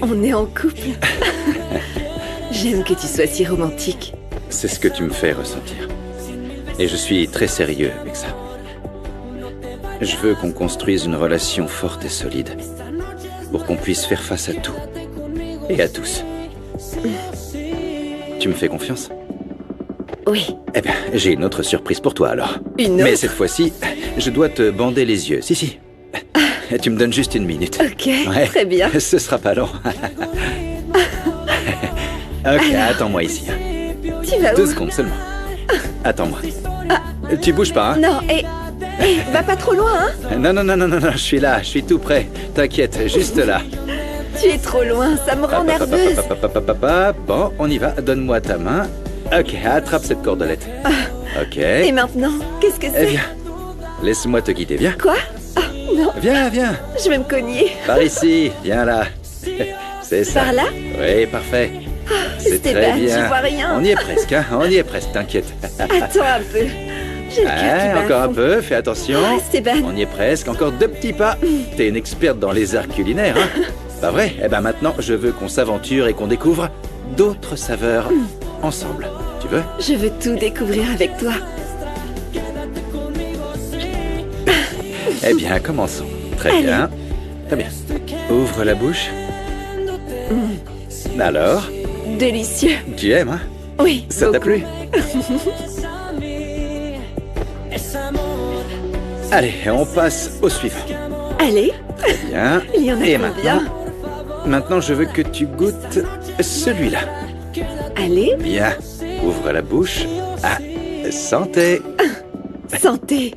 On est en couple. J'aime que tu sois si romantique. C'est ce que tu me fais ressentir. Et je suis très sérieux avec ça. Je veux qu'on construise une relation forte et solide. Pour qu'on puisse faire face à tout. Et à tous. Tu me fais confiance? Oui. Eh bien, j'ai une autre surprise pour toi alors. Une autre? Mais cette fois-ci, je dois te bander les yeux. Si. Tu me donnes juste une minute. Ok, ouais, très bien. Ce sera pas long. Ok, alors, attends-moi ici. Tu vas où? 2 secondes seulement. Attends-moi. Tu bouges pas, hein? Non, et va pas trop loin, hein? Non, je suis là, je suis tout prêt. T'inquiète, juste là. Tu es trop loin, ça me rend nerveuse. Bon, on y va, donne-moi ta main. Ok, attrape cette cordelette. Ok. Et maintenant, qu'est-ce que c'est? Eh bien, laisse-moi te guider, viens. Quoi? Non. Viens. Je vais me cogner. Par ici, viens là. C'est ça. Par là? Oui, parfait. C'est très bien. J'y vois rien. On y est presque, hein. On y est presque, t'inquiète. Attends un peu. J'ai le cœur qui bat encore à un fond. peu, fais attention. Esteban. On y est presque, encore 2 petits pas. T'es une experte dans les arts culinaires, hein. Pas vrai? Eh ben maintenant, je veux qu'on s'aventure et qu'on découvre d'autres saveurs ensemble. Tu veux? Je veux tout découvrir avec toi. Eh bien, commençons. Très bien. Très bien. Ouvre la bouche. Alors? Délicieux. Tu aimes, hein? Oui. Ça t'a plu? Allez, on passe au suivant. Allez. Très bien. Il y en a Et combien? Maintenant, je veux que tu goûtes celui-là. Allez. Bien. Ouvre la bouche. Ah, santé. Santé.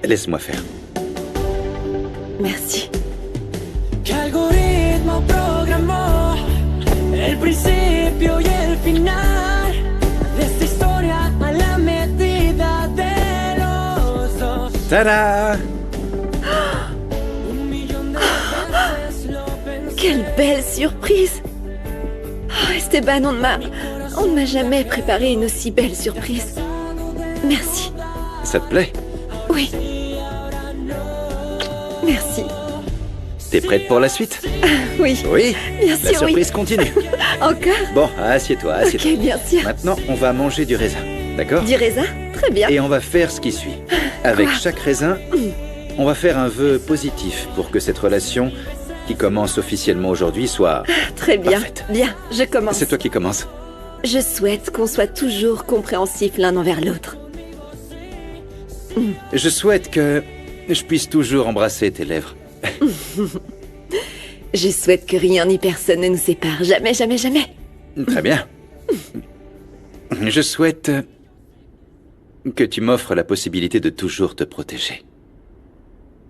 Laisse-moi faire. Merci. Tada! Quelle belle surprise! Oh, Esteban, on ne m'a jamais préparé une aussi belle surprise. Merci. Ça te plaît? Oui. Merci. T'es prête pour la suite? Oui. Oui? Bien La sûr, surprise continue. Encore? Bon, assieds-toi. Ok, bien sûr. Maintenant, on va manger du raisin, d'accord? Du raisin? Très bien. Et on va faire ce qui suit. Avec chaque raisin, on va faire un vœu positif pour que cette relation, qui commence officiellement aujourd'hui, soit très bien. parfaite. Bien, je commence. C'est toi qui commences. Je souhaite qu'on soit toujours compréhensifs l'un envers l'autre. Je souhaite que je puisse toujours embrasser tes lèvres. Je souhaite que rien ni personne ne nous sépare. Jamais, jamais, jamais. Très bien. Je souhaite que tu m'offres la possibilité de toujours te protéger.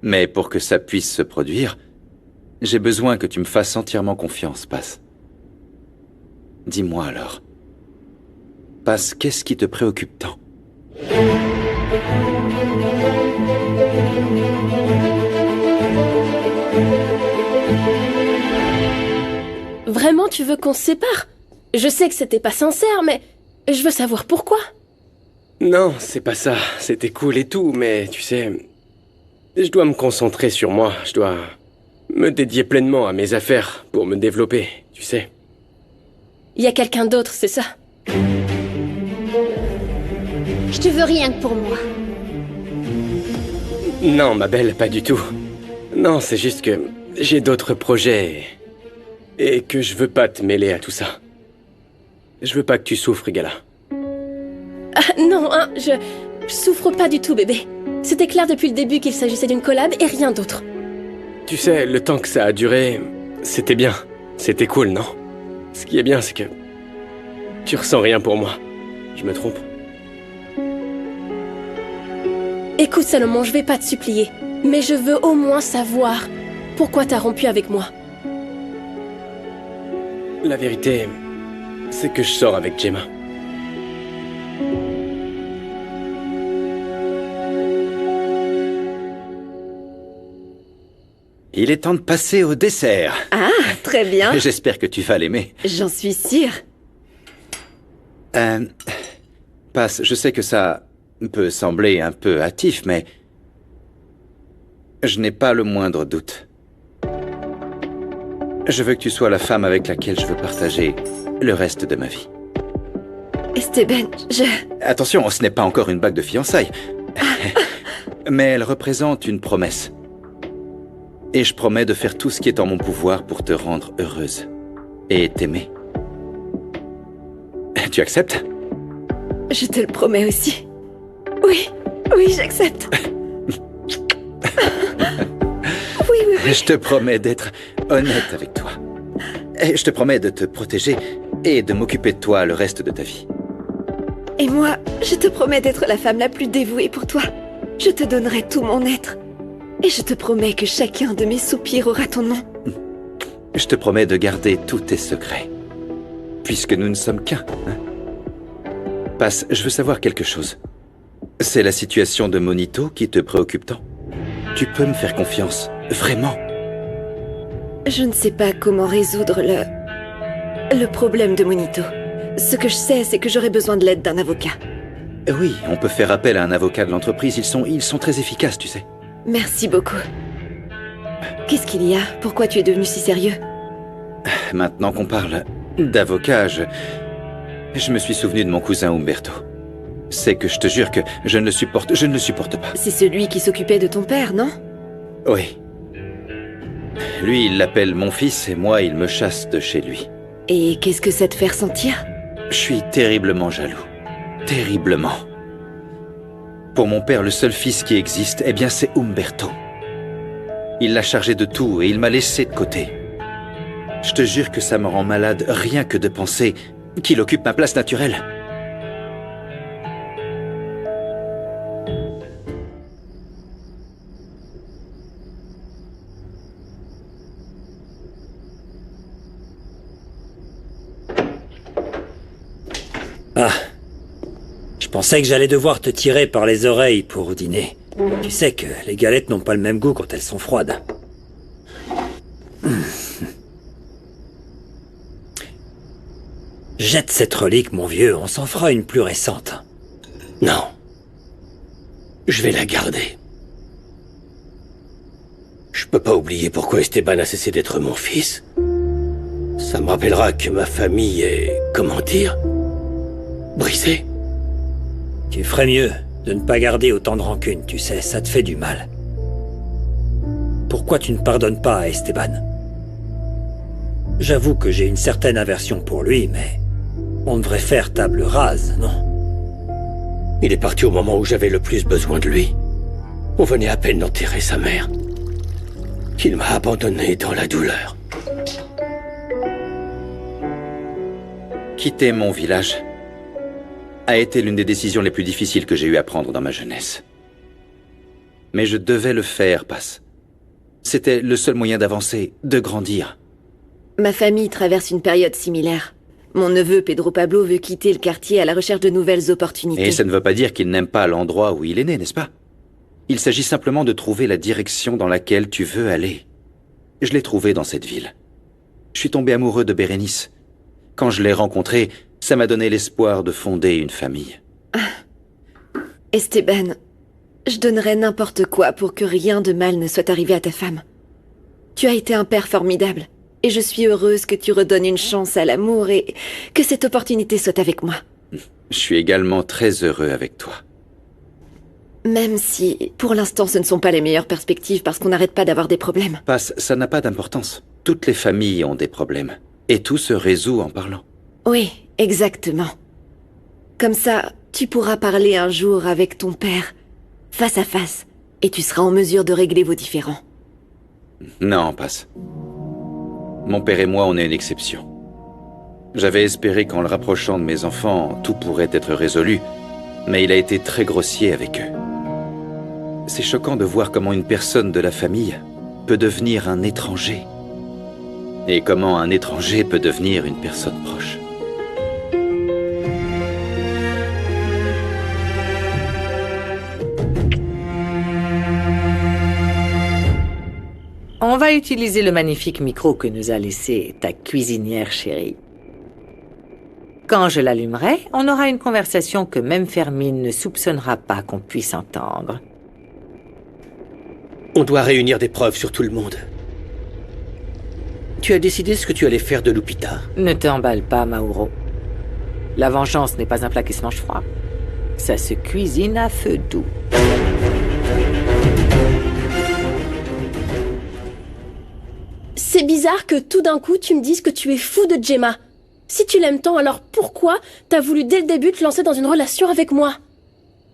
Mais pour que ça puisse se produire, j'ai besoin que tu me fasses entièrement confiance, Paz. Dis-moi alors. Paz, qu'est-ce qui te préoccupe tant? Vraiment, tu veux qu'on se sépare? Je sais que c'était pas sincère, mais je veux savoir pourquoi. Non, c'est pas ça. C'était cool et tout, mais tu sais... Je dois me concentrer sur moi. Je dois me dédier pleinement à mes affaires pour me développer, tu sais. Il y a quelqu'un d'autre, c'est ça? Je te veux rien que pour moi. Non, ma belle, pas du tout. Non, c'est juste que j'ai d'autres projets et que je veux pas te mêler à tout ça. Je veux pas que tu souffres, Gala. Ah, non, hein, je souffre pas du tout, bébé. C'était clair depuis le début qu'il s'agissait d'une collab et rien d'autre. Tu sais, le temps que ça a duré, c'était bien. C'était cool, non? Ce qui est bien, c'est que tu ressens rien pour moi. Je me trompe? Écoute, Salomon, je vais pas te supplier, mais je veux au moins savoir pourquoi t'as rompu avec moi. La vérité, c'est que je sors avec Gemma. Il est temps de passer au dessert. Ah, très bien. J'espère que tu vas l'aimer. J'en suis sûre. Passe, je sais que ça peut sembler un peu hâtif, mais je n'ai pas le moindre doute. Je veux que tu sois la femme avec laquelle je veux partager le reste de ma vie. Esteban, Attention, ce n'est pas encore une bague de fiançailles. Mais elle représente une promesse. Et je promets de faire tout ce qui est en mon pouvoir pour te rendre heureuse et t'aimer. Tu acceptes? Je te le promets aussi. Oui, oui, j'accepte. Oui. Je te promets d'être honnête avec toi. Et je te promets de te protéger et de m'occuper de toi le reste de ta vie. Et moi, je te promets d'être la femme la plus dévouée pour toi. Je te donnerai tout mon être. Et je te promets que chacun de mes soupirs aura ton nom. Je te promets de garder tous tes secrets. Puisque nous ne sommes qu'un, hein? Passe, je veux savoir quelque chose. C'est la situation de Monito qui te préoccupe tant? Tu peux me faire confiance, vraiment? Je ne sais pas comment résoudre le problème de Monito. Ce que je sais, c'est que j'aurai besoin de l'aide d'un avocat. Oui, on peut faire appel à un avocat de l'entreprise. Ils sont très efficaces, tu sais. Merci beaucoup. Qu'est-ce qu'il y a? Pourquoi tu es devenu si sérieux? Maintenant qu'on parle d'avocat, je me suis souvenu de mon cousin Umberto. C'est que je te jure que je ne le supporte pas. C'est celui qui s'occupait de ton père, non? Oui. Lui, il l'appelle mon fils et moi, il me chasse de chez lui. Et qu'est-ce que ça te fait ressentir? Je suis terriblement jaloux. Terriblement. Pour mon père, le seul fils qui existe, eh bien, c'est Umberto. Il l'a chargé de tout et il m'a laissé de côté. Je te jure que ça me rend malade rien que de penser qu'il occupe ma place naturelle. Ah. Je pensais que j'allais devoir te tirer par les oreilles pour dîner. Tu sais que les galettes n'ont pas le même goût quand elles sont froides. Jette cette relique, mon vieux, on s'en fera une plus récente. Non. Je vais la garder. Je peux pas oublier pourquoi Esteban a cessé d'être mon fils. Ça me rappellera que ma famille est, comment dire, brisée. Tu ferais mieux de ne pas garder autant de rancune, tu sais, ça te fait du mal. Pourquoi tu ne pardonnes pas à Esteban? J'avoue que j'ai une certaine aversion pour lui, mais on devrait faire table rase, non? Il est parti au moment où j'avais le plus besoin de lui. On venait à peine d'enterrer sa mère. Il m'a abandonné dans la douleur. Quitter mon village a été l'une des décisions les plus difficiles que j'ai eu à prendre dans ma jeunesse. Mais je devais le faire, Passe. C'était le seul moyen d'avancer, de grandir. Ma famille traverse une période similaire. Mon neveu Pedro Pablo veut quitter le quartier à la recherche de nouvelles opportunités. Et ça ne veut pas dire qu'il n'aime pas l'endroit où il est né, n'est-ce pas? Il s'agit simplement de trouver la direction dans laquelle tu veux aller. Je l'ai trouvé dans cette ville. Je suis tombé amoureux de Bérénice. Quand je l'ai rencontrée, ça m'a donné l'espoir de fonder une famille. Esteban, je donnerais n'importe quoi pour que rien de mal ne soit arrivé à ta femme. Tu as été un père formidable, et je suis heureuse que tu redonnes une chance à l'amour et que cette opportunité soit avec moi. Je suis également très heureux avec toi. Même si, pour l'instant, ce ne sont pas les meilleures perspectives parce qu'on n'arrête pas d'avoir des problèmes. Passe, ça n'a pas d'importance. Toutes les familles ont des problèmes. Et tout se résout en parlant. Oui, exactement. Comme ça, tu pourras parler un jour avec ton père, face à face, et tu seras en mesure de régler vos différends. Non, Passe. Mon père et moi, on est une exception. J'avais espéré qu'en le rapprochant de mes enfants, tout pourrait être résolu, mais il a été très grossier avec eux. C'est choquant de voir comment une personne de la famille peut devenir un étranger. Et comment un étranger peut devenir une personne proche. On va utiliser le magnifique micro que nous a laissé ta cuisinière chérie. Quand je l'allumerai, on aura une conversation que même Fermine ne soupçonnera pas qu'on puisse entendre. On doit réunir des preuves sur tout le monde. Tu as décidé ce que tu allais faire de Lupita? Ne t'emballe pas, Mauro. La vengeance n'est pas un plat qui se mange froid. Ça se cuisine à feu doux. C'est bizarre que tout d'un coup tu me dises que tu es fou de Gemma. Si tu l'aimes tant, alors pourquoi t'as voulu dès le début te lancer dans une relation avec moi?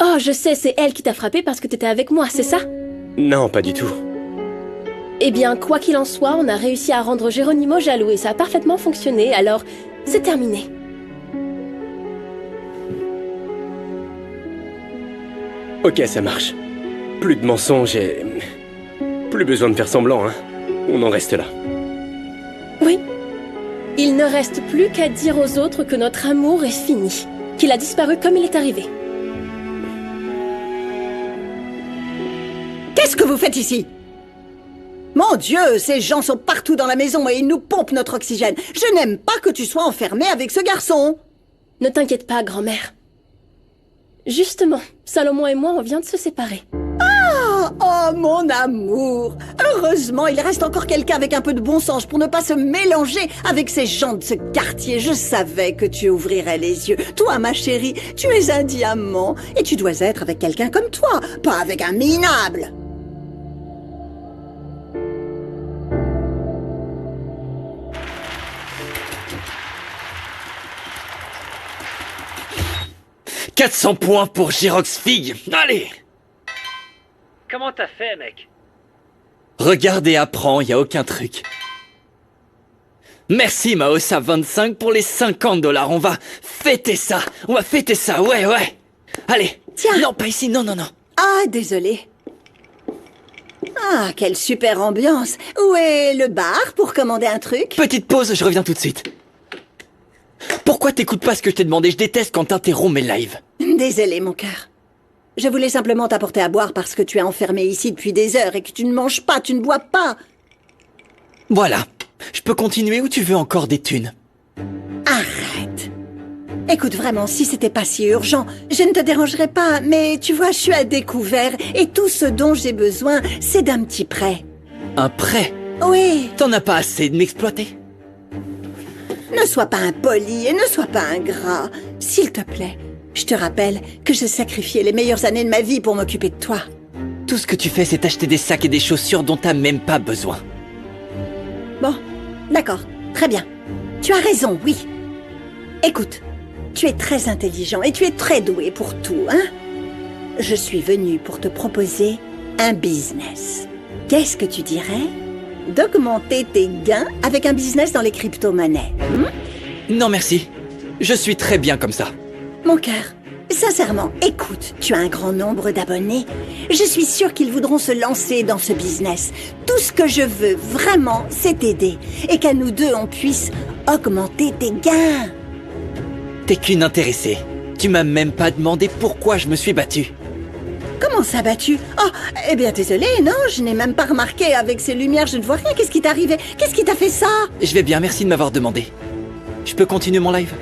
Oh, je sais, c'est elle qui t'a frappé parce que t'étais avec moi, c'est ça? Non, pas du tout. Eh bien, quoi qu'il en soit, on a réussi à rendre Geronimo jaloux et ça a parfaitement fonctionné, alors c'est terminé. Ok, ça marche. Plus de mensonges et... plus besoin de faire semblant, hein. On en reste là. Oui. Il ne reste plus qu'à dire aux autres que notre amour est fini, qu'il a disparu comme il est arrivé. Qu'est-ce que vous faites ici? Mon Dieu, ces gens sont partout dans la maison et ils nous pompent notre oxygène. Je n'aime pas que tu sois enfermée avec ce garçon. Ne t'inquiète pas, grand-mère. Justement, Salomon et moi, on vient de se séparer. Oh, mon amour! Heureusement, il reste encore quelqu'un avec un peu de bon sens pour ne pas se mélanger avec ces gens de ce quartier. Je savais que tu ouvrirais les yeux. Toi, ma chérie, tu es un diamant et tu dois être avec quelqu'un comme toi, pas avec un minable. « 400 points pour Girox Fig. Allez! Comment t'as fait, mec? Regarde et apprends, y a aucun truc. Merci, Maosa 25 pour les $50. On va fêter ça. On va fêter ça, ouais. Allez. Tiens. Non, pas ici, non. Ah, désolé. Ah, quelle super ambiance. Où est le bar pour commander un truc? Petite pause, je reviens tout de suite. Pourquoi t'écoutes pas ce que je t'ai demandé? Je déteste quand t'interromps mes lives. Désolé, mon cœur. Je voulais simplement t'apporter à boire parce que tu es enfermé ici depuis des heures et que tu ne manges pas, tu ne bois pas. Voilà. Je peux continuer ou tu veux encore des thunes? Arrête. Écoute, vraiment, si c'était pas si urgent, je ne te dérangerais pas, mais tu vois, je suis à découvert et tout ce dont j'ai besoin, c'est d'un petit prêt. Un prêt? Oui. T'en as pas assez de m'exploiter? Ne sois pas impoli et ne sois pas ingrat. S'il te plaît, je te rappelle que j'ai sacrifié les meilleures années de ma vie pour m'occuper de toi. Tout ce que tu fais, c'est acheter des sacs et des chaussures dont t'as même pas besoin. Bon, d'accord, très bien. Tu as raison, oui. Écoute, tu es très intelligent et tu es très doué pour tout, hein? Je suis venue pour te proposer un business. Qu'est-ce que tu dirais d'augmenter tes gains avec un business dans les crypto-monnaies? Non, merci. Je suis très bien comme ça. Mon cœur, sincèrement, écoute, tu as un grand nombre d'abonnés. Je suis sûre qu'ils voudront se lancer dans ce business. Tout ce que je veux, vraiment, c'est t'aider. Et qu'à nous deux, on puisse augmenter tes gains. T'es qu'une intéressée. Tu m'as même pas demandé pourquoi je me suis battue. Comment ça, battu? Oh, eh bien, désolé, non, je n'ai même pas remarqué. Avec ces lumières, je ne vois rien. Qu'est-ce qui t'est arrivé? Qu'est-ce qui t'a fait ça? Je vais bien, merci de m'avoir demandé. Je peux continuer mon live?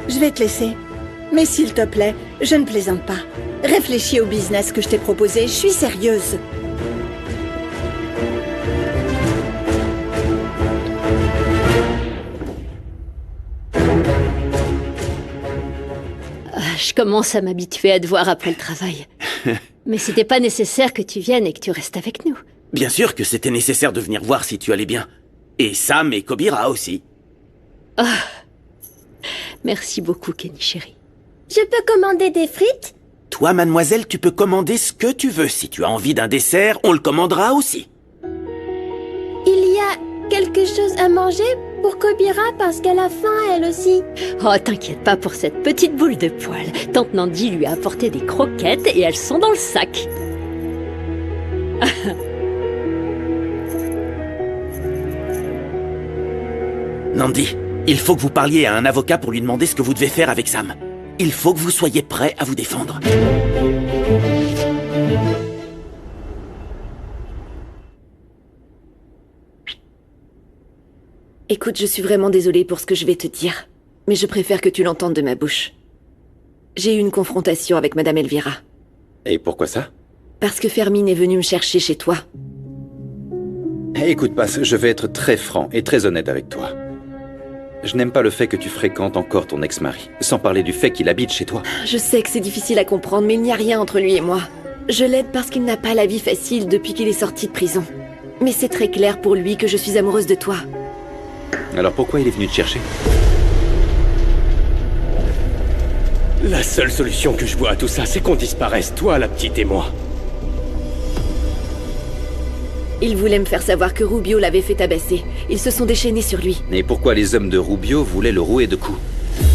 Je vais te laisser. Mais s'il te plaît, je ne plaisante pas. Réfléchis au business que je t'ai proposé, je suis sérieuse. Je commence à m'habituer à te voir après le travail. Mais c'était pas nécessaire que tu viennes et que tu restes avec nous. Bien sûr que c'était nécessaire de venir voir si tu allais bien. Et Sam et Kobira aussi. Merci beaucoup, Kenny chérie. Je peux commander des frites? Toi, mademoiselle, tu peux commander ce que tu veux. Si tu as envie d'un dessert, on le commandera aussi. Il y a quelque chose à manger pour Kobira parce qu'elle a faim, elle aussi. Oh, t'inquiète pas pour cette petite boule de poil. Tante Nandi lui a apporté des croquettes et elles sont dans le sac. Nandi, il faut que vous parliez à un avocat pour lui demander ce que vous devez faire avec Sam. Il faut que vous soyez prêt à vous défendre. Écoute, je suis vraiment désolée pour ce que je vais te dire, mais je préfère que tu l'entendes de ma bouche. J'ai eu une confrontation avec Madame Elvira. Et pourquoi ça? Parce que Fermine est venue me chercher chez toi. Écoute, Passe, je vais être très franc et très honnête avec toi. Je n'aime pas le fait que tu fréquentes encore ton ex-mari, sans parler du fait qu'il habite chez toi. Je sais que c'est difficile à comprendre, mais il n'y a rien entre lui et moi. Je l'aide parce qu'il n'a pas la vie facile depuis qu'il est sorti de prison. Mais c'est très clair pour lui que je suis amoureuse de toi. Alors pourquoi il est venu te chercher? La seule solution que je vois à tout ça, c'est qu'on disparaisse, toi, la petite et moi. Il voulait me faire savoir que Rubio l'avait fait tabasser. Ils se sont déchaînés sur lui. Et pourquoi les hommes de Rubio voulaient le rouer de coups?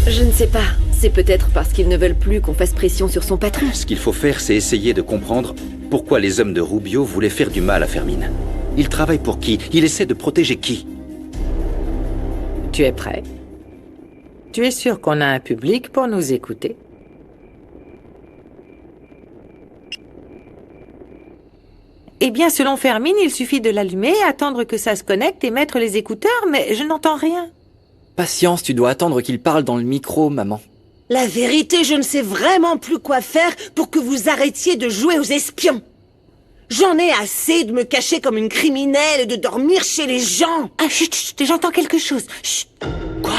Je ne sais pas. C'est peut-être parce qu'ils ne veulent plus qu'on fasse pression sur son patron. Ce qu'il faut faire, c'est essayer de comprendre pourquoi les hommes de Rubio voulaient faire du mal à Fermine. Il travaille pour qui? Il essaie de protéger qui? Tu es prêt? Tu es sûr qu'on a un public pour nous écouter? Eh bien, selon Fermine, il suffit de l'allumer, attendre que ça se connecte et mettre les écouteurs, mais je n'entends rien. Patience, tu dois attendre qu'il parle dans le micro, maman. La vérité, je ne sais vraiment plus quoi faire pour que vous arrêtiez de jouer aux espions. J'en ai assez de me cacher comme une criminelle et de dormir chez les gens. Ah, chut, chut, j'entends quelque chose. Chut. Quoi?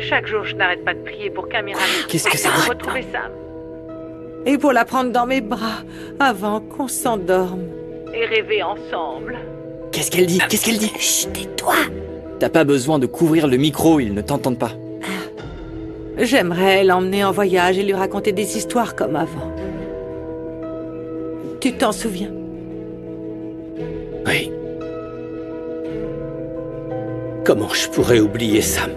Chaque jour, je n'arrête pas de prier pour qu'un miracle Qu'est-ce que ça puisse retrouver Sam. Et pour la prendre dans mes bras, avant qu'on s'endorme. Et rêver ensemble. Qu'est-ce qu'elle dit? Qu'est-ce qu'elle dit? Chut, tais-toi. T'as pas besoin de couvrir le micro, ils ne t'entendent pas. J'aimerais l'emmener en voyage et lui raconter des histoires comme avant. Tu t'en souviens? Oui. Comment je pourrais oublier Sam?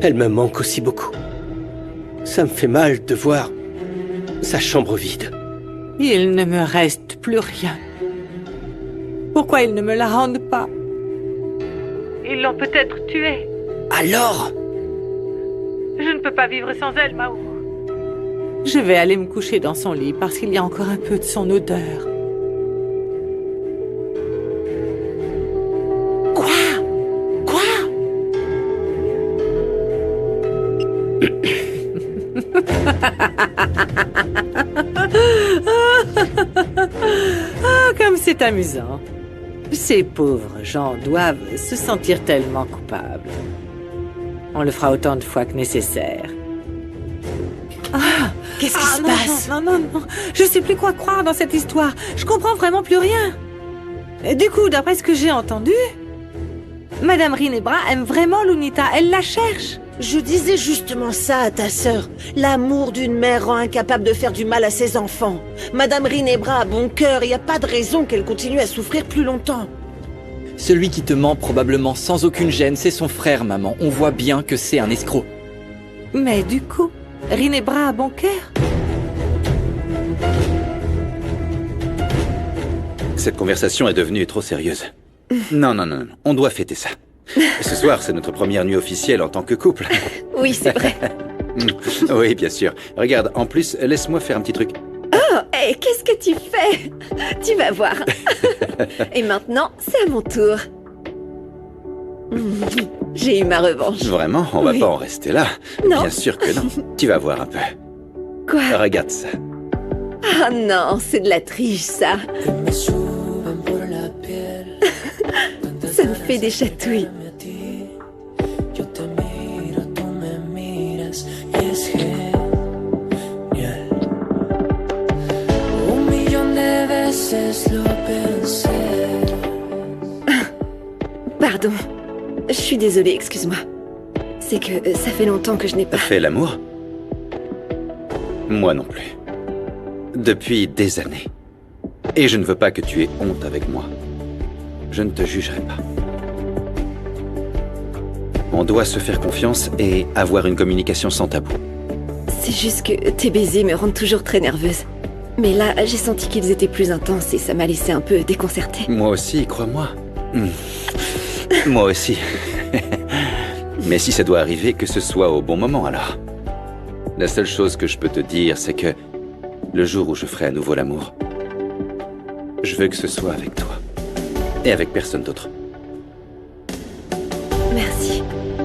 Elle me manque aussi beaucoup. Ça me fait mal de voir sa chambre vide. Il ne me reste plus rien. Pourquoi ils ne me la rendent pas? Ils l'ont peut-être tuée. Alors? Je ne peux pas vivre sans elle, Mauro. Je vais aller me coucher dans son lit parce qu'il y a encore un peu de son odeur. Quoi? Ah, comme c'est amusant. Ces pauvres gens doivent se sentir tellement coupables. On le fera autant de fois que nécessaire. Ah, Qu'est-ce qui se passe? Non. Je sais plus quoi croire dans cette histoire. Je comprends vraiment plus rien. Et du coup, d'après ce que j'ai entendu, Madame Rinebra aime vraiment Lunita. Elle la cherche. Je disais justement ça à ta sœur. L'amour d'une mère rend incapable de faire du mal à ses enfants. Madame Rinebra a bon cœur, il n'y a pas de raison qu'elle continue à souffrir plus longtemps. Celui qui te ment probablement sans aucune gêne, c'est son frère, maman. On voit bien que c'est un escroc. Mais du coup, Rinebra a bon cœur. Cette conversation est devenue trop sérieuse. Non, on doit fêter ça. Ce soir, c'est notre première nuit officielle en tant que couple. Oui, c'est vrai. Oui, bien sûr. Regarde, en plus, laisse-moi faire un petit truc. Oh, hey, qu'est-ce que tu fais? Tu vas voir. Et maintenant, c'est à mon tour. J'ai eu ma revanche. Vraiment? On va Oui. pas en rester là. Non. Bien sûr que non. Tu vas voir un peu. Quoi? Regarde ça. Ah non, c'est de la triche, ça. Ça me fait des chatouilles. Pardon. Je suis désolée, excuse-moi. C'est que ça fait longtemps que je n'ai pas... Fait l'amour? Moi non plus. Depuis des années. Et je ne veux pas que tu aies honte avec moi. Je ne te jugerai pas. On doit se faire confiance et avoir une communication sans tabou. C'est juste que tes baisers me rendent toujours très nerveuse. Mais là, j'ai senti qu'ils étaient plus intenses et ça m'a laissé un peu déconcertée. Moi aussi, crois-moi. Moi aussi. Mais si ça doit arriver, que ce soit au bon moment alors. La seule chose que je peux te dire, c'est que le jour où je ferai à nouveau l'amour, je veux que ce soit avec toi. Et avec personne d'autre. Merci.